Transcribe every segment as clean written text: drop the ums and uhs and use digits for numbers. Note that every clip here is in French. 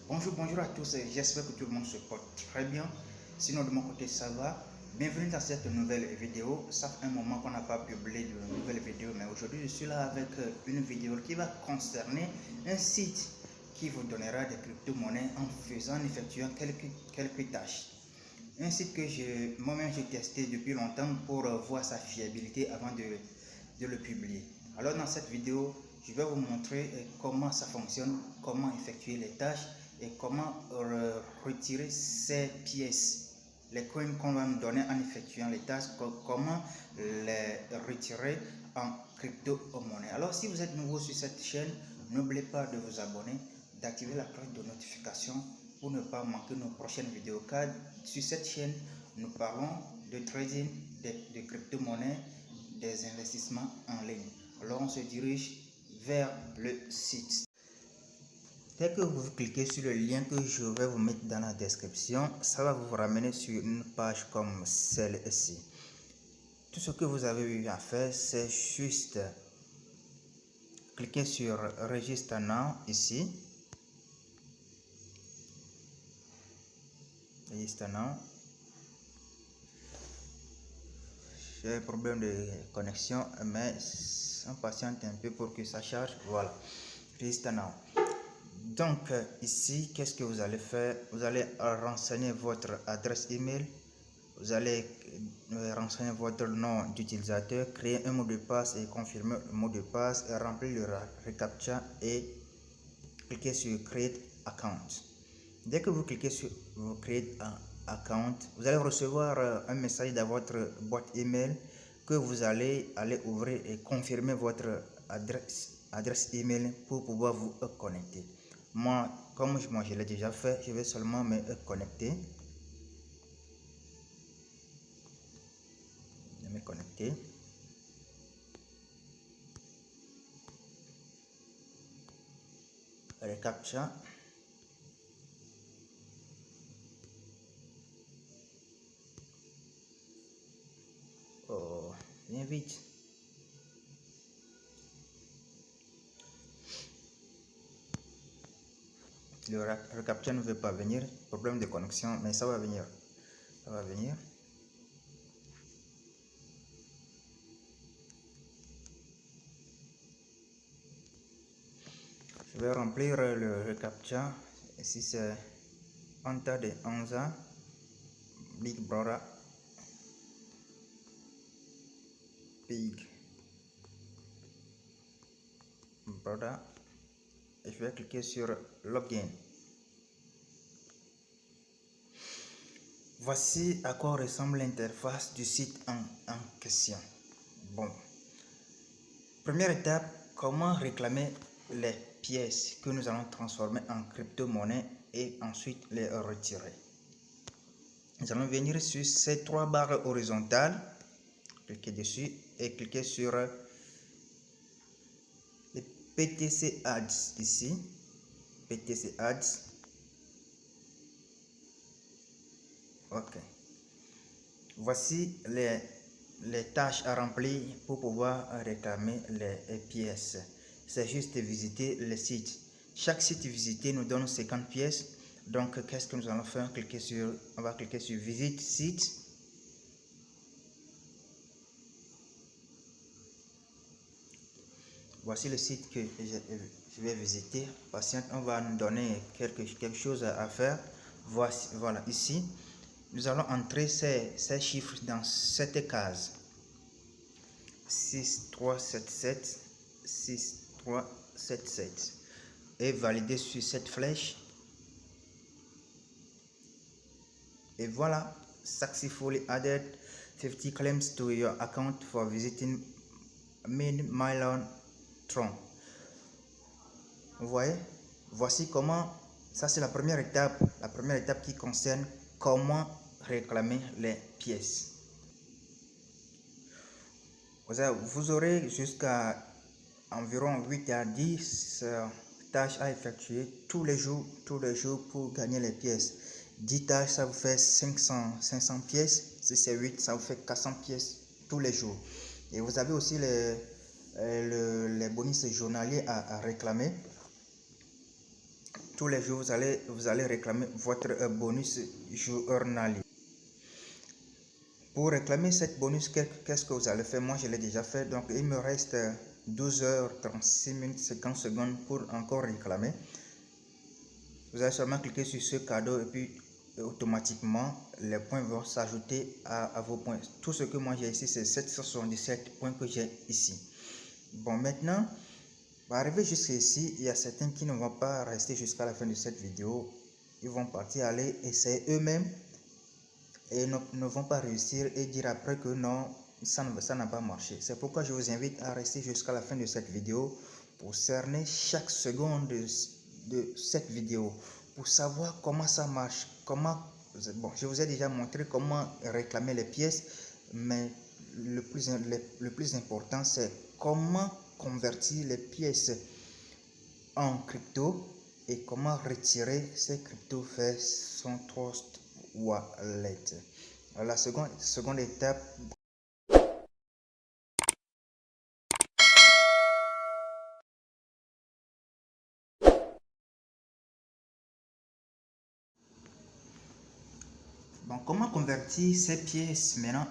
Bonjour à tous, j'espère que tout le monde se porte très bien. Sinon de mon côté ça va. Bienvenue dans cette nouvelle vidéo. Ça fait un moment qu'on n'a pas publié de nouvelles vidéos, mais aujourd'hui je suis là avec une vidéo qui va concerner un site qui vous donnera des crypto-monnaies en effectuant quelques tâches. Un site que moi-même j'ai testé depuis longtemps pour voir sa fiabilité avant de le publier. Alors dans cette vidéo, je vais vous montrer comment ça fonctionne, comment effectuer les tâches et comment retirer ces pièces, les coins qu'on va nous donner en effectuant les tâches, comment les retirer en crypto-monnaie. Alors si vous êtes nouveau sur cette chaîne, n'oubliez pas de vous abonner, d'activer la cloche de notification pour ne pas manquer nos prochaines vidéos, car sur cette chaîne nous parlons de trading, de crypto-monnaie, des investissements en ligne. Alors on se dirige vers le site. Dès que vous cliquez sur le lien que je vais vous mettre dans la description, ça va vous ramener sur une page comme celle-ci. Tout ce que vous avez eu à faire, c'est juste cliquer sur Register Now ici. Register Now. J'ai un problème de connexion, mais on patiente un peu pour que ça charge. Voilà. Register Now. Donc ici, qu'est-ce que vous allez faire? Vous allez renseigner votre adresse email, vous allez renseigner votre nom d'utilisateur, créer un mot de passe et confirmer le mot de passe, et remplir le reCAPTCHA et cliquer sur Create Account. Dès que vous cliquez sur Create Account, vous allez recevoir un message dans votre boîte email que vous allez ouvrir et confirmer votre adresse email pour pouvoir vous connecter. Moi, comme je l'ai déjà fait, je vais seulement me connecter. Recaptcha. Oh, viens vite. Le recaptcha ne veut pas venir, problème de connexion, mais ça va venir. Ça va venir. Je vais remplir le recaptcha. Ici c'est Anta de Anza, Big Brother, Big Brother. Et je vais cliquer sur Login. Voici à quoi ressemble l'interface du site en question. Bon, première étape, comment réclamer les pièces que nous allons transformer en crypto-monnaie et ensuite les retirer. Nous allons venir sur ces trois barres horizontales, cliquer dessus et cliquer sur les PTC Ads ici, PTC Ads. Ok. Voici les tâches à remplir pour pouvoir réclamer les pièces. C'est juste visiter le site. Chaque site visité nous donne 50 pièces. Donc, qu'est-ce que nous allons faire? On va cliquer sur Visite site. Voici le site que je vais visiter. Patiente, on va nous donner quelque chose à faire. Voici, voilà, ici. Nous allons entrer ces chiffres dans cette case. 6377 6377 et valider sur cette flèche. Et voilà, successfully added 50 claims to your account for visiting Mylon Tron. Vous voyez, voici comment, ça c'est la première étape qui concerne comment réclamer les pièces. Vous aurez jusqu'à environ 8 à 10 tâches à effectuer tous les jours pour gagner les pièces. 10 tâches, ça vous fait 500 pièces. Si c'est 8, ça vous fait 400 pièces tous les jours. Et vous avez aussi les bonus journaliers à réclamer. tous les jours, vous allez réclamer votre bonus journalier. Pour réclamer cette bonus, qu'est-ce que vous allez faire? Moi, je l'ai déjà fait. Donc, il me reste 12 h 36 minutes 50 secondes pour encore réclamer. Vous allez seulement cliquer sur ce cadeau et puis automatiquement, les points vont s'ajouter à vos points. Tout ce que moi j'ai ici, c'est 777 points que j'ai ici. Bon, maintenant, pour arriver jusqu'ici, il y a certains qui ne vont pas rester jusqu'à la fin de cette vidéo. Ils vont partir aller essayer eux-mêmes et ne vont pas réussir et dire après que non, ça n'a pas marché. C'est pourquoi je vous invite à rester jusqu'à la fin de cette vidéo pour cerner chaque seconde de cette vidéo, pour savoir comment ça marche, bon, je vous ai déjà montré comment réclamer les pièces, mais le plus important, c'est comment convertir les pièces en crypto et comment retirer ces cryptos vers son Trust Wallet. La seconde étape. Bon, comment convertir ces pièces maintenant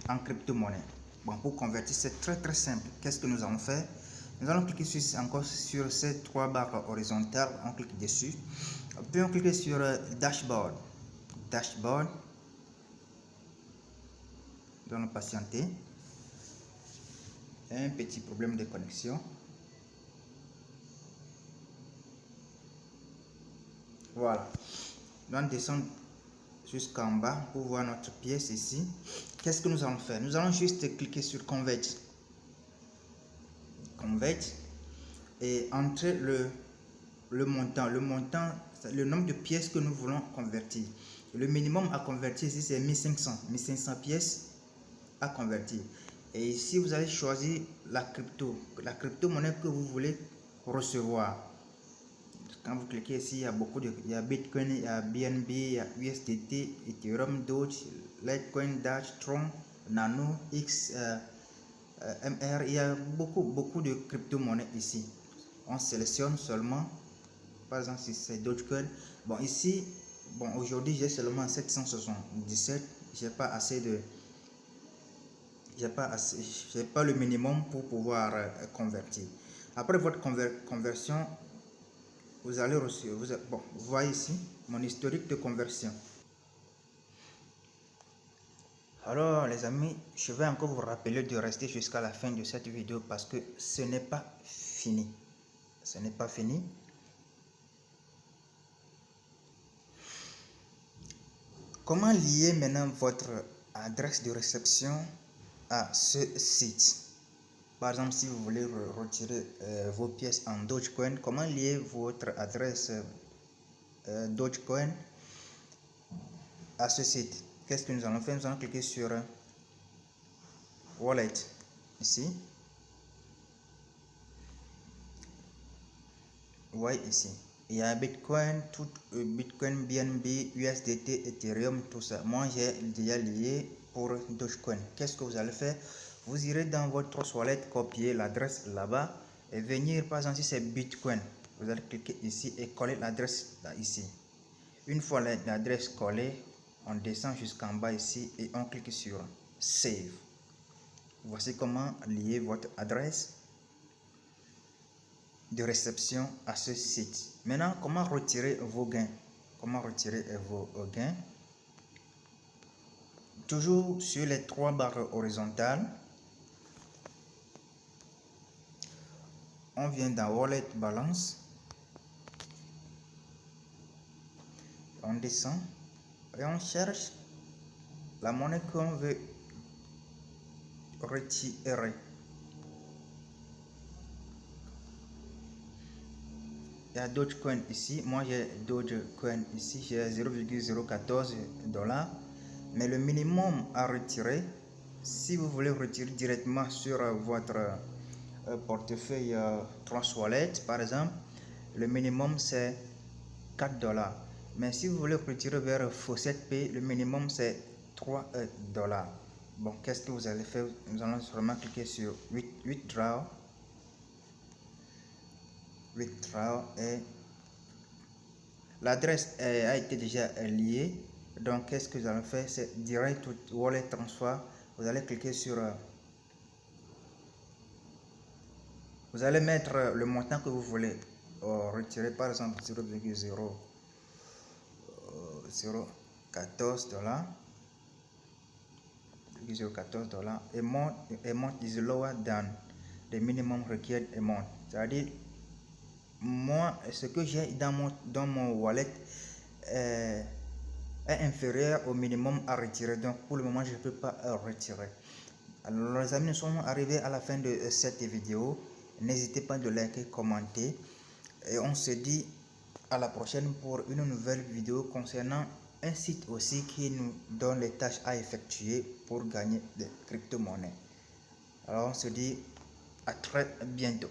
en crypto-monnaie? Bon, pour convertir, c'est très simple. Qu'est-ce que nous allons faire? Nous allons cliquer encore sur ces trois barres horizontales. On clique dessus. Puis on clique sur Dashboard. Dashboard. Nous allons patienter. Un petit problème de connexion. Voilà. Nous allons descendre jusqu'en bas pour voir notre pièce ici. Qu'est-ce que nous allons faire? Nous allons juste cliquer sur Convert. Convert. Et entrer le montant. Le montant, c'est le nombre de pièces que nous voulons convertir. Le minimum à convertir ici, c'est 1500 pièces à convertir. Et ici, vous allez choisir la crypto-monnaie que vous voulez recevoir. Quand vous cliquez ici, il y a Bitcoin, il y a BNB, il y a USDT, Ethereum, Doge, Litecoin, Dash, Tron, Nano, X, MR. Il y a beaucoup de crypto-monnaies ici. On sélectionne seulement, par exemple, si c'est Dogecoin. Bon, ici, bon, aujourd'hui, j'ai seulement 777. J'ai pas le minimum pour pouvoir convertir. Après votre conversion, vous allez recevoir, vous voyez ici mon historique de conversion. Alors les amis, je vais encore vous rappeler de rester jusqu'à la fin de cette vidéo parce que ce n'est pas fini. Ce n'est pas fini. Comment lier maintenant votre adresse de réception à ce site? Par exemple, si vous voulez retirer vos pièces en Dogecoin, comment lier votre adresse Dogecoin à ce site? Qu'est-ce que nous allons faire? Nous allons cliquer sur Wallet ici. Ouais, ici. Il y a Bitcoin, Bitcoin, BNB, USDT, Ethereum, tout ça. Moi, j'ai déjà lié pour Dogecoin. Qu'est-ce que vous allez faire? Vous irez dans votre wallet, copier l'adresse là-bas et venir, par exemple, si c'est Bitcoin, vous allez cliquer ici et coller l'adresse là, ici. Une fois l'adresse collée, on descend jusqu'en bas ici et on clique sur Save. Voici comment lier votre adresse de réception à ce site. Maintenant, comment retirer vos gains? Comment retirer vos gains? Toujours sur les trois barres horizontales, on vient dans Wallet Balance, on descend et on cherche la monnaie qu'on veut retirer. Il y a Dogecoin ici. Moi, j'ai Dogecoin ici. J'ai 0,014 $. Mais le minimum à retirer, si vous voulez retirer directement sur votre portefeuille Trust Wallet, par exemple, le minimum c'est 4 $. Mais si vous voulez retirer vers Faucet Pay, le minimum c'est 3 $. Bon, qu'est-ce que vous allez faire? Nous allons seulement cliquer sur Withdraw. withdraw et l'adresse a été déjà liée. Donc qu'est-ce que vous allez faire? C'est direct wallet transfer. Vous allez cliquer sur vous allez mettre le montant que vous voulez retirer, par exemple 0,014 $, 0,14 $, amount is lower than the minimum required amount. C'est-à-dire, moi, ce que j'ai dans mon wallet est inférieur au minimum à retirer. Donc, pour le moment, je ne peux pas retirer. Alors, les amis, nous sommes arrivés à la fin de cette vidéo. N'hésitez pas de liker, commenter. Et on se dit à la prochaine pour une nouvelle vidéo concernant un site aussi qui nous donne les tâches à effectuer pour gagner des crypto-monnaies. Alors, on se dit à très bientôt.